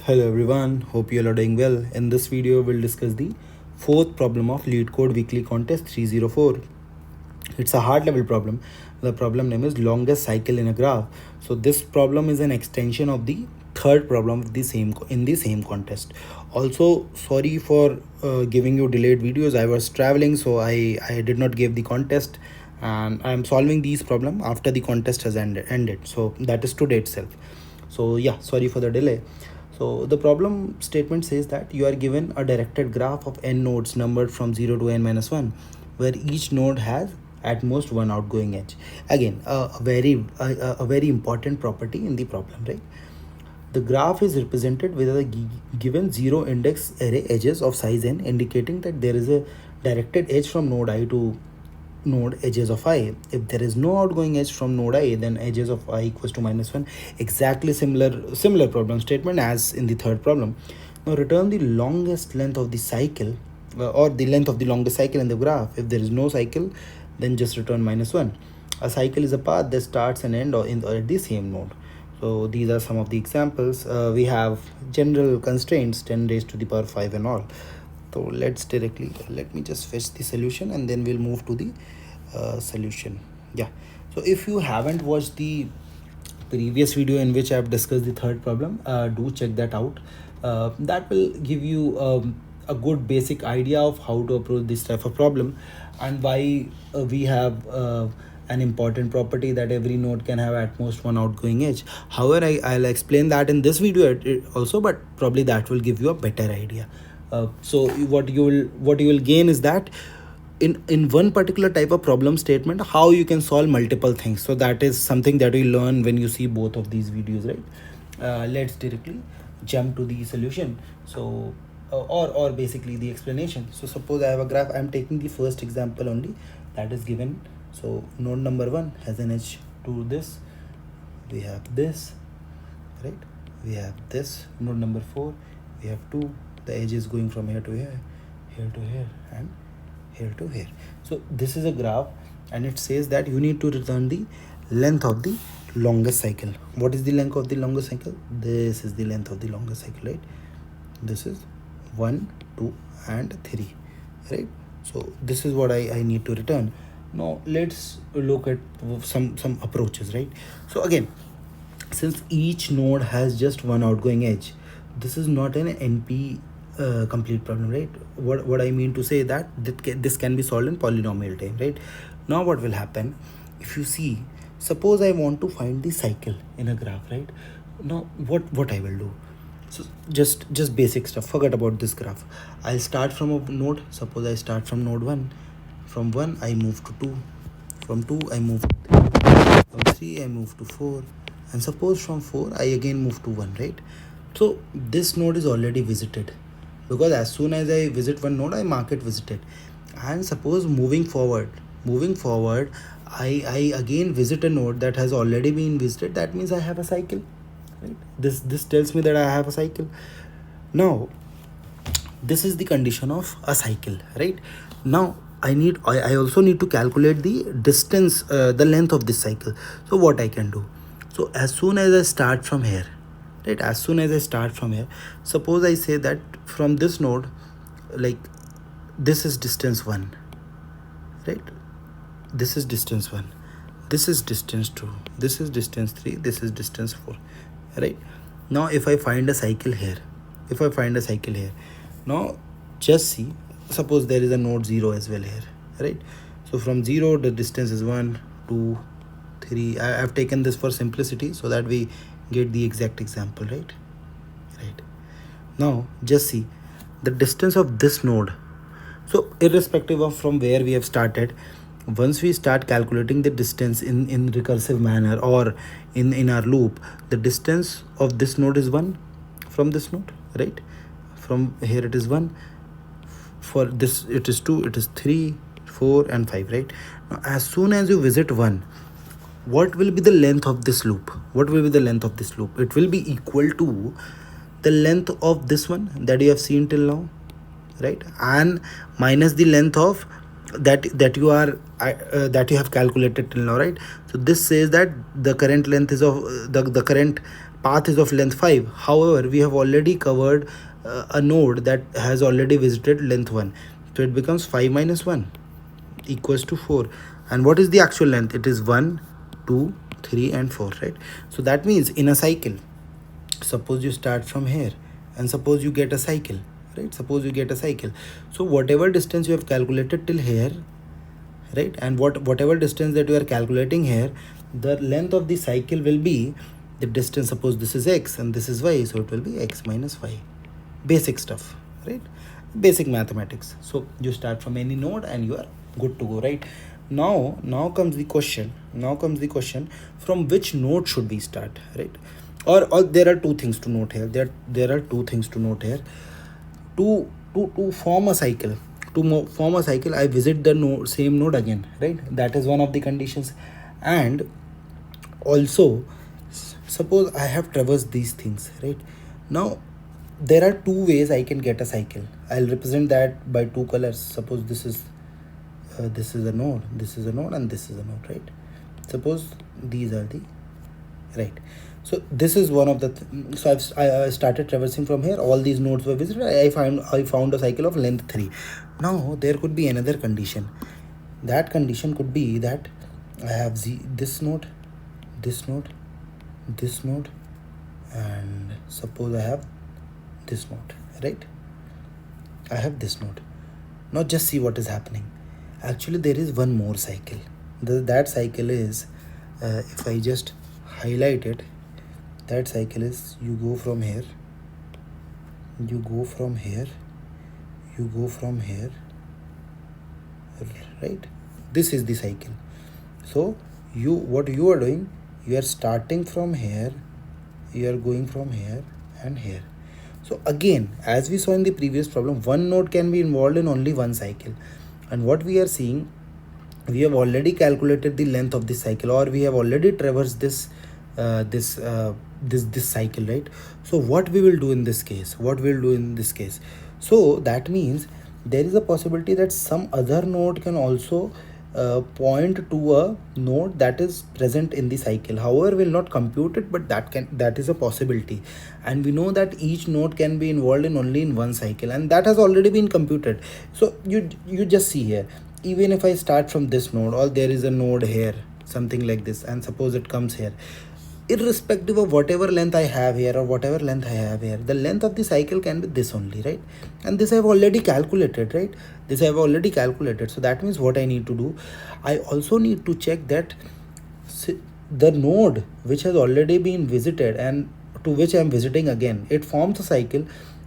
Hello everyone, hope you all are doing well. In this video, we'll discuss the fourth problem of Leetcode Weekly Contest 304. It's a hard level problem. The problem name is longest cycle in a graph. So this problem is an extension of the third problem of the same contest. Also, sorry for giving you delayed videos. I was traveling, so I did not give the contest, and I am solving these problem after the contest has ended. So that is today itself. So yeah, sorry for the delay. So the problem statement says that you are given a directed graph of n nodes numbered from 0 to n minus 1, where each node has at most one outgoing edge. Again, a very important property in the problem, right? The graph is represented with a given zero index array edges of size n, indicating that there is a directed edge from node I to node edges of I. If there is no outgoing edge from node I, then edges of I equals to minus 1. Exactly similar problem statement as in the third problem. Now return the longest length of the cycle or the length of the longest cycle in the graph. If there is no cycle, then just return minus 1. A cycle is a path that starts and ends at the same node. So these are some of the examples. We have general constraints 10 raised to the power 5 and all. So let me just fetch the solution and then we'll move to the solution. Yeah, so if you haven't watched the previous video in which I've discussed the third problem, do check that out. That will give you a good basic idea of how to approach this type of problem and why we have an important property that every node can have at most one outgoing edge. However, I'll explain that in this video also, but probably that will give you a better idea. So what you will gain is that in one particular type of problem statement, how you can solve multiple things. So that is something that we learn when you see both of these videos, right? Let's directly jump to the solution. So or basically the explanation. So suppose I have a graph. I'm taking the first example only that is given. So node number 1 has an edge to this. We have this, right? We have this. Node number 4, we have 2. The edge is going from here to here, here to here, and here to here. So this is a graph, and it says that you need to return the length of the longest cycle. What is the length of the longest cycle? This is the length of the longest cycle, right? This is 1, 2, and 3, right? So this is what I need to return. Now let's look at some approaches, right? So again, since each node has just one outgoing edge, this is not an NP complete problem, right? What I mean to say that this can be solved in polynomial time, right? Now what will happen if you see, suppose I want to find the cycle in a graph, right? Now what I will do, so just basic stuff, forget about this graph. I'll start from a node. Suppose I start from node 1. From 1 I move to 2. From 2 I move to 3. From 3 I move to 4, and suppose from 4 I again move to 1, right? So this node is already visited, because as soon as I visit one node, I mark it visited. And suppose moving forward, I again visit a node that has already been visited. That means I have a cycle, right? This tells me that I have a cycle. Now this is the condition of a cycle, right? Now I also need to calculate the distance, the length of this cycle. So what I can do, so as soon as I start from here, right? As soon as I start from here, suppose I say that from this node, like this is distance 1, right? This is distance 1, this is distance 2, this is distance 3, this is distance 4, right? Now if I find a cycle here, now just see, suppose there is a node 0 as well here, right? So from 0 the distance is 1, 2, 3. I have taken this for simplicity so that we get the exact example, right? Now just see the distance of this node. So irrespective of from where we have started, once we start calculating the distance in recursive manner or in our loop, the distance of this node is 1 from this node, right? From here it is 1, for this it is 2, it is 3, 4, and 5, right? Now as soon as you visit 1, what will be the length of this loop? It will be equal to the length of this one that you have seen till now, right? And minus the length of that you have calculated till now, right? So this says that the current length is of the current path is of length 5. However, we have already covered a node that has already visited length 1. So it becomes 5 minus 1 equals to 4. And what is the actual length? It is 1, 2, 3 and 4, right? So that means in a cycle, suppose you start from here and suppose you get a cycle, right? Suppose you get a cycle. So whatever distance you have calculated till here, right, and whatever distance that you are calculating here, the length of the cycle will be the distance. Suppose this is x and this is y, so it will be x minus y. Basic stuff, right? Basic mathematics. So you start from any node and you are good to go, right? Now comes the question. From which node should we start, right? Or there are two things to note here. There are two things to note here. To form a cycle, form a cycle, I visit the same node again, right? That is one of the conditions. And also, suppose I have traversed these things, right? Now there are two ways I can get a cycle. I'll represent that by two colors. Suppose this is a node, this is a node, and this is a node, right? Suppose these are the, right? So this is one of the so I started traversing from here. All these nodes were visited. I found a cycle of length 3. Now there could be another condition. That condition could be that I have this node, this node, this node, and suppose I have this node, right? I have this node. Now just see what is happening. Actually there is one more cycle. That cycle is, if I just highlight it, that cycle is, you go from here, you go from here, you go from here, right? This is the cycle. So what you are doing, you are starting from here, you are going from here and here. So again, as we saw in the previous problem, one node can be involved in only one cycle. And what we are seeing, we have already calculated the length of this cycle, or we have already traversed this cycle, right? So what we will do in this case, so that means there is a possibility that some other node can also point to a node that is present in the cycle. However, will not compute it, but that is a possibility. And we know that each node can be involved in only in one cycle, and that has already been computed. So you just see here, even if I start from this node, or there is a node here, something like this, and suppose it comes here, irrespective of whatever length I have here or whatever length I have here, the length of the cycle can be this only, right? And this I have already calculated, right? This I have already calculated. So that means what I need to do, I also need to check that the node which has already been visited and to which I am visiting again, it forms a cycle.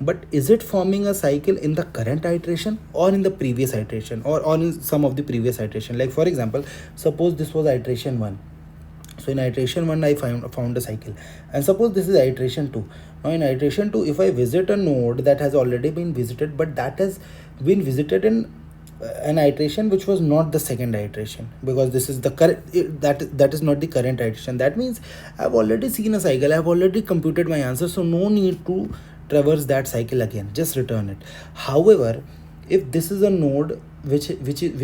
But is it forming a cycle in the current iteration or in the previous iteration, or in some of the previous iteration? Like for example, suppose this was iteration 1. So in iteration 1 I found a cycle, and suppose this is iteration 2. Now in iteration 2, if I visit a node that has already been visited, but that has been visited in an iteration which was not the second iteration, because this is the current, that is not the current iteration. That means I've already seen a cycle, I've already computed my answer, so no need to traverse that cycle again, just return it. However, if this is a node which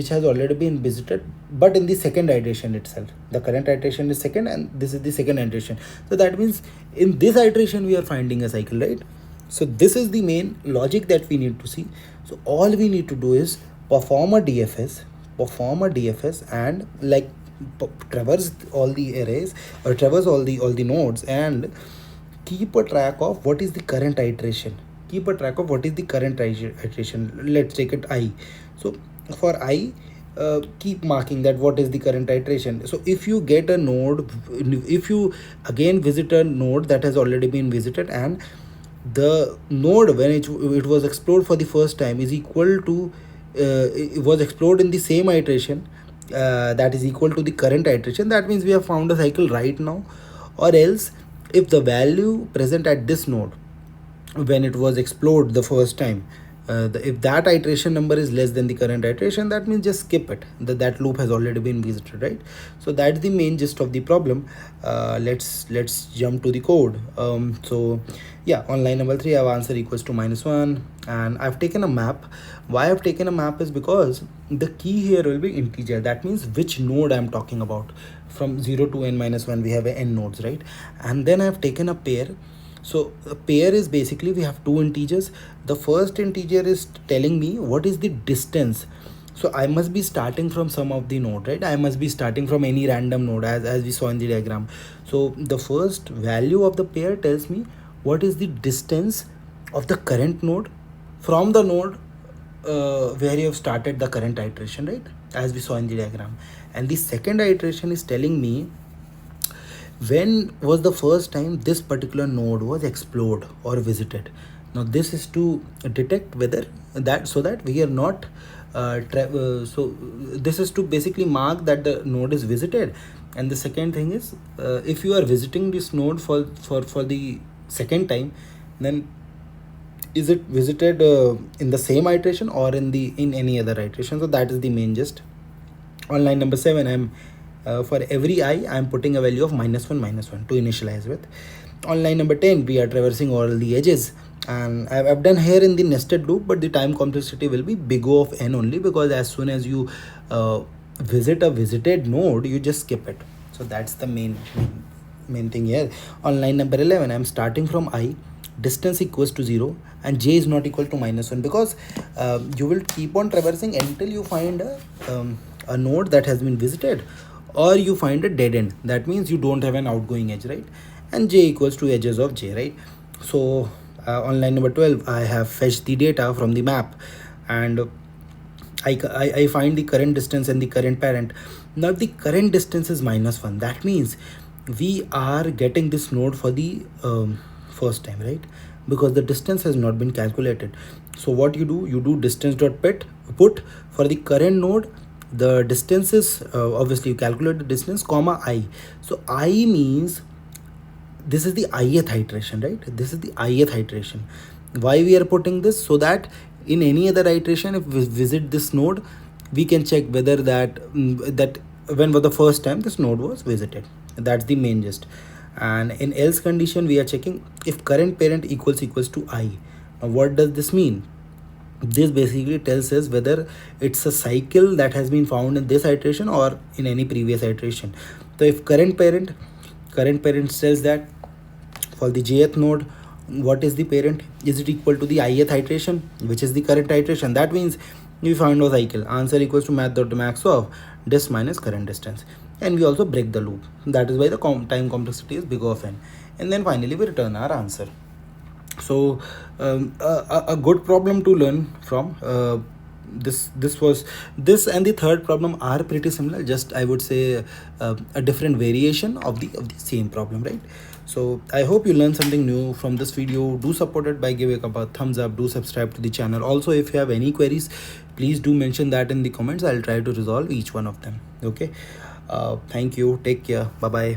has already been visited, but in the second iteration itself, the current iteration is second and this is the second iteration, so that means in this iteration we are finding a cycle, right? So this is the main logic that we need to see. So all we need to do is perform a DFS and like traverse all the arrays, or traverse all the nodes, and keep a track of what is the current iteration. Let's take it I. So for I, keep marking that what is the current iteration. So if you get a node, if you again visit a node that has already been visited, and the node when it was explored for the first time is equal to it was explored in the same iteration, that is equal to the current iteration, that means we have found a cycle right now. Or else, if the value present at this node when it was explored the first time if that iteration number is less than the current iteration, that means just skip it. That loop has already been visited, right? So that's the main gist of the problem. Let's jump to the code. So yeah, on line number 3 I have answer equals to -1, and I've taken a map. Why I've taken a map is because the key here will be integer. That means which node I'm talking about. From 0 to n-1 we have n nodes, right? And then I've taken a pair. So a pair is basically we have two integers. The first integer is telling me what is the distance. So I must be starting from some of the node, right? I must be starting from any random node, as we saw in the diagram. So the first value of the pair tells me what is the distance of the current node from the node where you have started the current iteration, right? As we saw in the diagram. And the second iteration is telling me when was the first time this particular node was explored or visited. Now this is to detect whether that, so that we are not so this is to basically mark that the node is visited. And the second thing is, if you are visiting this node for the second time, then is it visited in the same iteration or in any other iteration. So that is the main gist. On line number 7 I'm for every I am putting a value of -1 to initialize with. On line number 10 we are traversing all the edges, and I've done here in the nested loop, but the time complexity will be big O of n only, because as soon as you visit a visited node you just skip it. So that's the main thing here. On line number 11 I'm starting from I, distance equals to 0, and j is not equal to -1, because you will keep on traversing until you find a node that has been visited, or you find a dead end. That means you don't have an outgoing edge, right? And j equals to edges of j, right? So on line number 12 I have fetched the data from the map, and I find the current distance and the current parent. Now the current distance is -1. That means we are getting this node for the first time, right? Because the distance has not been calculated. So what you do distance dot put for the current node. The distance is obviously you calculate the distance comma I. So I means this is the ith iteration, right? This is the ith iteration. Why we are putting this? So that in any other iteration, if we visit this node, we can check whether that when was the first time this node was visited. That's the main gist. And in else condition we are checking if current parent equals to I. Now what does this mean? This basically tells us whether it's a cycle that has been found in this iteration or in any previous iteration. So if current parent tells that for the jth node, what is the parent? Is it equal to the ith iteration, which is the current iteration? That means we found a cycle. Answer equals to math.max of dist minus current distance. And we also break the loop. That is why the time complexity is big O of n. And then finally we return our answer. So a good problem to learn from. This and the third problem are pretty similar, just I would say a different variation of the same problem, right? So I hope you learned something new from this video. Do support it by giving a thumbs up. Do subscribe to the channel. Also, if you have any queries, please do mention that in the comments. I'll try to resolve each one of them. Okay, thank you, take care, bye bye.